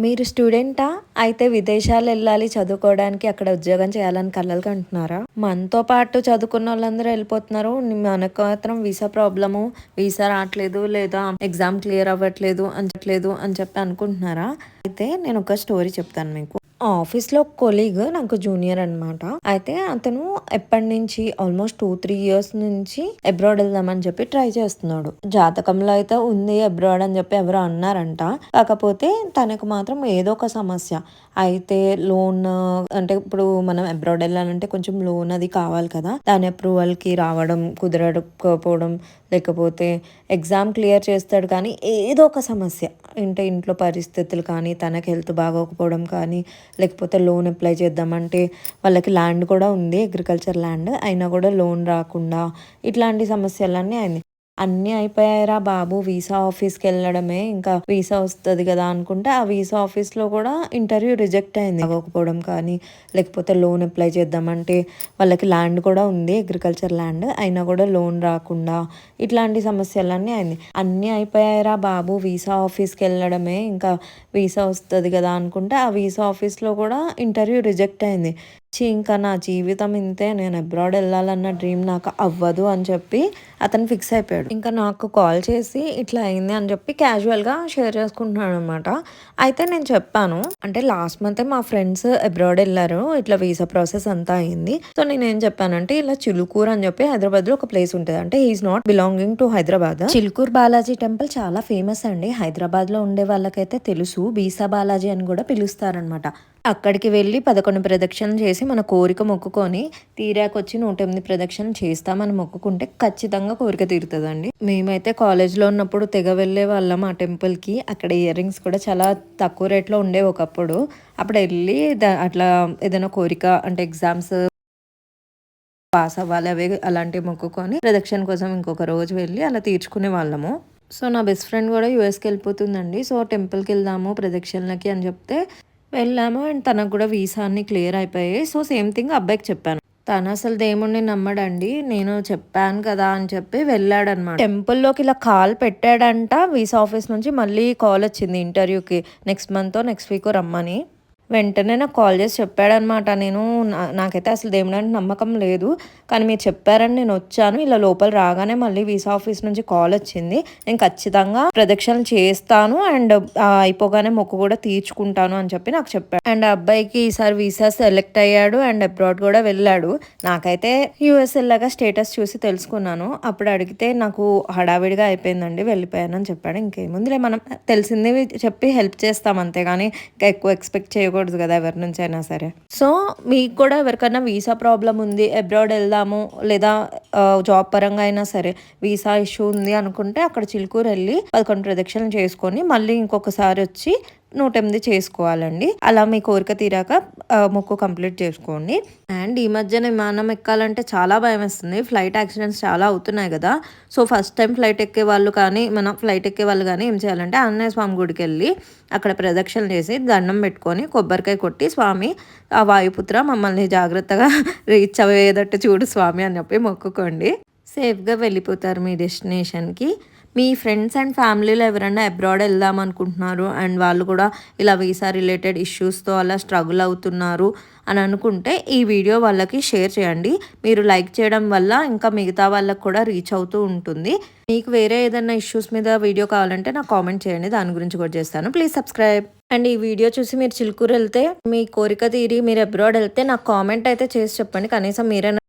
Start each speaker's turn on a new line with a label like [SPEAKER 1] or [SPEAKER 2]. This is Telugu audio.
[SPEAKER 1] మీరు స్టూడెంటా? అయితే విదేశాలెళ్ళాలి చదువుకోవడానికి, అక్కడ ఉద్యోగం చేయాలని కలలు కంటున్నారా? మనతో పాటు చదువుకున్నోళ్ళందరూ ఎళ్ళిపోతున్నారు. మనకు మాత్రం వీసా ప్రాబ్లము, వీసా రాట్లేదు, లేదా ఎగ్జామ్ క్లియర్ అవ్వట్లేదు అని చెప్పి అనుకుంటున్నారా? అయితే నేనొక స్టోరీ చెప్తాను మీకు. ఆఫీస్‌లో కొలీగ్ నాకు జూనియర్ అనమాట. అయితే అతను ఎప్పటినుంచి ఆల్మోస్ట్ 2, 3 ఇయర్స్ నుంచి అబ్రాడ్ వెళ్దామని చెప్పి ట్రై చేస్తున్నాడు. జాతకంలో అయితే ఉంది అబ్రాడ్ అని చెప్పి ఎవరో అన్నారంట. కాకపోతే తనకు మాత్రం ఏదో ఒక సమస్య. అయితే లోన్ అంటే ఇప్పుడు మనం అబ్రాడ్ వెళ్ళాలంటే కొంచెం లోన్ అది కావాలి కదా! దాని అప్రూవల్‌కి రావడం కుదరకపోవడం, లేకపోతే ఎగ్జామ్ క్లియర్ చేస్తాడు కానీ ఏదో ఒక సమస్య. అంటే ఇంట్లో పరిస్థితులు కానీ, తనకి హెల్త్ బాగోకపోవడం కానీ, లేకపోతే లోన్ అప్లై చేద్దామంటే వాళ్ళకి ల్యాండ్ కూడా ఉంది, అగ్రికల్చర్ ల్యాండ్. అయినా కూడా లోన్ రాకుండా ఇట్లాంటి సమస్యలన్నీ అయినాయి. అన్నీ అయిపోయాయిరా బాబు, వీసా ఆఫీస్‌కెళ్ళడమే ఇంకా వీసా వస్తది కదా అనుకుంటే, ఆ వీసా ఆఫీస్‌లో కూడా ఇంటర్వ్యూ రిజెక్ట్ అయింది. అవ్వకపోవడం కానీ, లేకపోతే లోన్ అప్లై చేద్దామంటే వాళ్ళకి ల్యాండ్ కూడా ఉంది, అగ్రికల్చర్ ల్యాండ్. అయినా కూడా లోన్ రాకుండా ఇట్లాంటి సమస్యలన్నీ అయినాయి. అన్నీ అయిపోయాయిరా బాబు, వీసా ఆఫీస్‌కెళ్ళడమే ఇంకా వీసా వస్తది కదా అనుకుంటే, ఆ వీసా ఆఫీస్‌లో కూడా ఇంటర్వ్యూ రిజెక్ట్ అయింది. ఇంకా నా జీవితం ఇంతే, నేను అబ్రాడ్ వెళ్ళాలన్న డ్రీమ్ నాకు అవ్వదు అని చెప్పి అతను ఫిక్స్ అయిపోయాడు. ఇంకా నాకు కాల్ చేసి ఇట్లా అయింది అని చెప్పి క్యాజువల్గా షేర్ చేసుకుంటున్నాడు అనమాట. అయితే నేను చెప్పాను, అంటే లాస్ట్ మంతే మా ఫ్రెండ్స్ అబ్రాడ్ వెళ్ళారు, ఇట్లా వీసా ప్రాసెస్ అంతా అయింది. సో నేను ఏం చెప్పానంటే, ఇలా చిలుకూరు అని చెప్పి హైదరాబాద్ లో ఒక ప్లేస్ ఉంటుంది. అంటే is not belonging to Hyderabad. Chilkur Balaji temple చాలా ఫేమస్ అండి. హైదరాబాద్ లో ఉండే వాళ్ళకైతే తెలుసు, వీసా బాలాజీ అని కూడా పిలుస్తారనమాట. అక్కడికి వెళ్ళి 11 ప్రదక్షిణలు చేసి మన కోరిక మొక్కుకొని తీరాకొచ్చి 108 ప్రదక్షిణలు చేస్తామని మొక్కుకుంటే ఖచ్చితంగా కోరిక తీరుతుందండి. మేమైతే కాలేజ్లో ఉన్నప్పుడు తెగ వెళ్ళే వాళ్ళం ఆ టెంపుల్కి. అక్కడ ఇయర్ రింగ్స్ కూడా చాలా తక్కువ రేట్లో ఉండేవి ఒకప్పుడు. అప్పుడు వెళ్ళి అట్లా ఏదైనా కోరిక అంటే ఎగ్జామ్స్ పాస్ అవ్వాలి అవి అలాంటివి మొక్కుకొని ప్రదక్షిణ కోసం ఇంకొక రోజు వెళ్ళి అలా తీర్చుకునే వాళ్ళము. సో నా బెస్ట్ ఫ్రెండ్ కూడా యూఎస్కి వెళ్ళిపోతుందండి. సో టెంపుల్కి వెళ్దాము ప్రదక్షిణలకి అని చెప్తే వెళ్ళాము. అండ్ తనకు కూడా వీసా అన్ని క్లియర్ అయిపోయాయి. సో సేమ్ థింగ్ అబ్బాయికి చెప్పాను. తను అసలు దేవుణ్ణి నమ్మడండి. నేను చెప్పాను కదా అని చెప్పి వెళ్ళాడనమాట. టెంపుల్లోకి ఇలా కాల్ పెట్టాడంట. వీసా ఆఫీస్ నుంచి మళ్ళీ కాల్ వచ్చింది ఇంటర్వ్యూకి, నెక్స్ట్ మంత్ నెక్స్ట్ వీక్ రమ్మని. వెంటనే నాకు కాల్ చేసి చెప్పాడనమాట. నేను నాకైతే అసలు దేవుడు అంటే నమ్మకం లేదు, కానీ మీరు చెప్పారని నేను వచ్చాను. ఇలా లోపల రాగానే మళ్ళీ వీసా ఆఫీస్ నుంచి కాల్ వచ్చింది. నేను ఖచ్చితంగా ప్రదక్షిణలు చేస్తాను అండ్ అయిపోగానే మొక్కు కూడా తీర్చుకుంటాను అని చెప్పి నాకు చెప్పాడు. అండ్ అబ్బాయికి ఈసారి వీసా సెలెక్ట్ అయ్యాడు అండ్ అబ్రాడ్ కూడా వెళ్ళాడు. నాకైతే యూఎస్ వెళ్ళాక స్టేటస్ చూసి తెలుసుకున్నాను. అప్పుడు అడిగితే నాకు హడావిడిగా అయిపోయిందండి, వెళ్ళిపోయానని చెప్పాడు. ఇంకేముందిలే, మనం తెలిసింది చెప్పి హెల్ప్ చేస్తాం అంతేగాని ఇంకా ఎక్కువ ఎక్స్పెక్ట్ చేయకూడదు కదా ఎవరి నుంచి అయినా సరే. సో మీకు కూడా ఎవరికైనా వీసా ప్రాబ్లం ఉంది, అబ్రాడ్ వెళ్దాము, లేదా జాబ్ పరంగా అయినా సరే వీసా ఇష్యూ ఉంది అనుకుంటే అక్కడ చిలుకూరు వెళ్ళి 11 ప్రదక్షిణలు చేసుకొని మళ్ళీ ఇంకొకసారి వచ్చి 108 చేసుకోవాలండి. అలా మీ కోరిక తీరాక మొక్కు కంప్లీట్ చేసుకోండి. అండ్ ఈ మధ్యన విమానం ఎక్కాలంటే చాలా భయం వేస్తుంది. ఫ్లైట్ యాక్సిడెంట్స్ చాలా అవుతున్నాయి కదా. సో ఫస్ట్ టైం ఫ్లైట్ ఎక్కే వాళ్ళు కానీ ఫ్లైట్ ఎక్కే వాళ్ళు కానీ ఏం చేయాలంటే ఆంజనేయ స్వామి గుడికి వెళ్ళి అక్కడ ప్రదక్షిణలు చేసి దండం పెట్టుకొని కొబ్బరికాయ కొట్టి, స్వామి ఆ వాయుపుత్ర మమ్మల్ని జాగ్రత్తగా రీచ్ అయ్యేటట్టు చూడు స్వామి అని చెప్పి మొక్కుకోండి. సేఫ్గా వెళ్ళిపోతారు మీ డెస్టినేషన్కి. మీ ఫ్రెండ్స్ అండ్ ఫ్యామిలీలో ఎవరైనా అబ్రాడ్ వెళ్దాం అనుకుంటున్నారు అండ్ వాళ్ళు కూడా ఇలా వీసా రిలేటెడ్ ఇష్యూస్తో అలా స్ట్రగుల్ అవుతున్నారు అని అనుకుంటే ఈ వీడియో వాళ్ళకి షేర్ చేయండి. మీరు లైక్ చేయడం వల్ల ఇంకా మిగతా వాళ్ళకి కూడా రీచ్ అవుతూ ఉంటుంది. మీకు వేరే ఏదైనా ఇష్యూస్ మీద వీడియో కావాలంటే నాకు కామెంట్ చేయండి, దాని గురించి కూడా చేస్తాను. Please subscribe. అండ్ ఈ వీడియో చూసి మీరు చిలుకూరు వెళ్తే, మీ కోరిక తీరి మీరు అబ్రాడ్ వెళ్తే నాకు కామెంట్ అయితే చేసి చెప్పండి. కనీసం మీరైనా